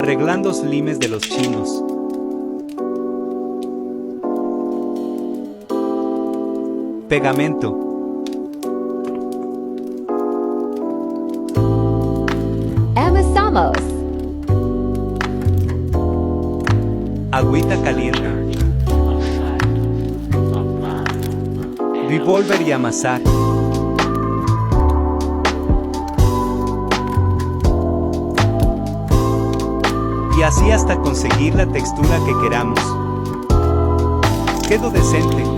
Reglando los limes de los chinos. Pegamento. Amasamos. Agüita caliente. Revolver y amasar. Y así hasta conseguir la textura que queramos. Quedó decente.